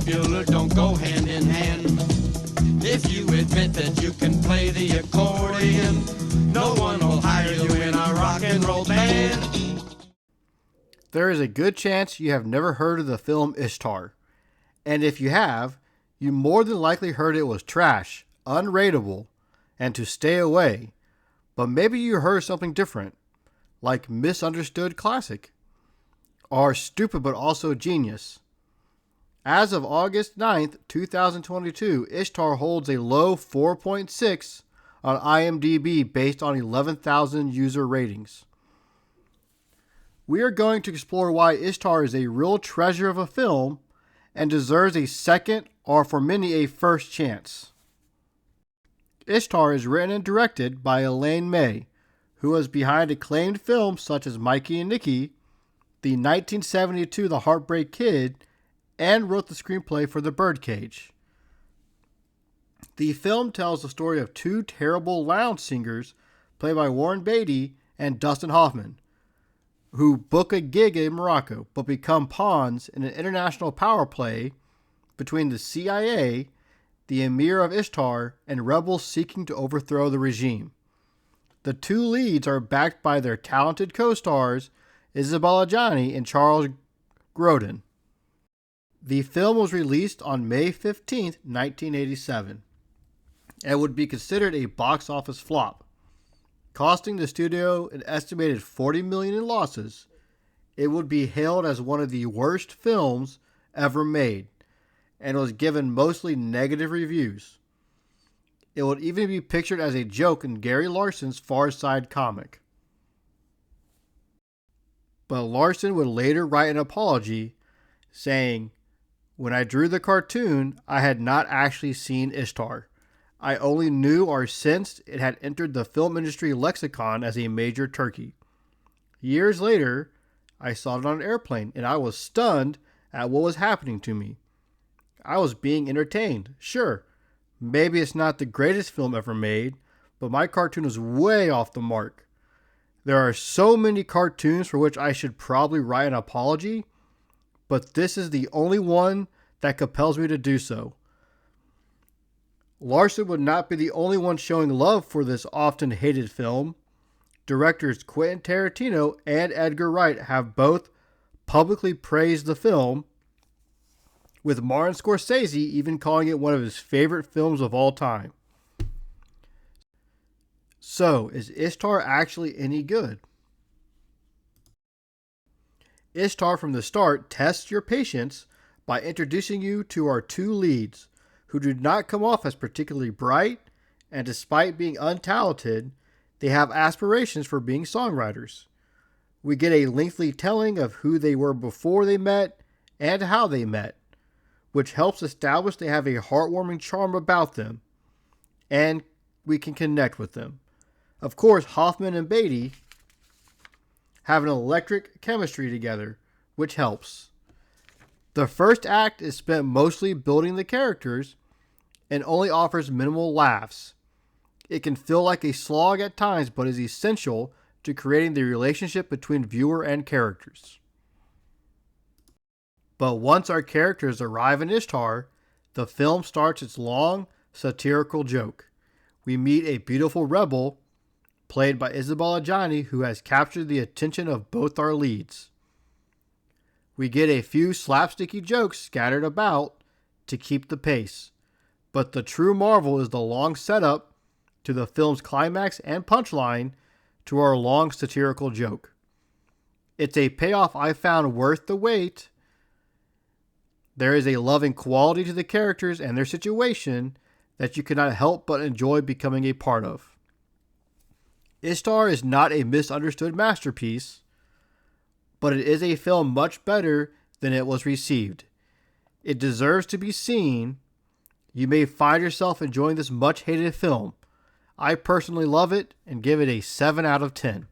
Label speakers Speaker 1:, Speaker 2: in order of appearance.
Speaker 1: popular don't go hand in hand. If you admit that you can play the accordion, no one will hire you in a rock and roll band.
Speaker 2: There is a good chance you have never heard of the film Ishtar. And if you have, you more than likely heard it was trash, unrateable, and to stay away. But maybe you heard something different, like misunderstood classic, or stupid but also genius. As of August 9th, 2022, Ishtar holds a low 4.6 on IMDb based on 11,000 user ratings. We are going to explore why Ishtar is a real treasure of a film and deserves a second, or for many, a first chance. Ishtar is written and directed by Elaine May, who was behind acclaimed films such as Mikey and Nicky, the 1972 The Heartbreak Kid, and wrote the screenplay for The Birdcage. The film tells the story of two terrible lounge singers played by Warren Beatty and Dustin Hoffman, who book a gig in Morocco but become pawns in an international power play between the CIA, the Emir of Ishtar, and rebels seeking to overthrow the regime. The two leads are backed by their talented co-stars Isabelle Adjani and Charles Grodin. The film was released on May 15, 1987, and would be considered a box office flop, costing the studio an estimated $40 million in losses. It would be hailed as one of the worst films ever made, and was given mostly negative reviews. It would even be pictured as a joke in Gary Larson's Far Side comic. But Larson would later write an apology, saying, "When I drew the cartoon, I had not actually seen Ishtar. I only knew or sensed it had entered the film industry lexicon as a major turkey. Years later, I saw it on an airplane, and I was stunned at what was happening to me. I was being entertained. Sure, maybe it's not the greatest film ever made, but my cartoon was way off the mark. There are so many cartoons for which I should probably write an apology, but this is the only one that compels me to do so." Larson would not be the only one showing love for this often hated film. Directors Quentin Tarantino and Edgar Wright have both publicly praised the film, with Martin Scorsese even calling it one of his favorite films of all time. So, is Ishtar actually any good? Ishtar from the start tests your patience by introducing you to our two leads, who do not come off as particularly bright, and despite being untalented, they have aspirations for being songwriters. We get a lengthy telling of who they were before they met and how they met, which helps establish they have a heartwarming charm about them, and we can connect with them. Of course, Hoffman and Beatty have an electric chemistry together, which helps. The first act is spent mostly building the characters and only offers minimal laughs. It can feel like a slog at times, but is essential to creating the relationship between viewer and characters. But once our characters arrive in Ishtar, the film starts its long, satirical joke. We meet a beautiful rebel, played by Isabelle Adjani, who has captured the attention of both our leads. We get a few slapsticky jokes scattered about to keep the pace, but the true marvel is the long setup to the film's climax and punchline to our long satirical joke. It's a payoff I found worth the wait. There is a loving quality to the characters and their situation that you cannot help but enjoy becoming a part of. Ishtar is not a misunderstood masterpiece, but it is a film much better than it was received. It deserves to be seen. You may find yourself enjoying this much hated film. I personally love it and give it a 7 out of 10.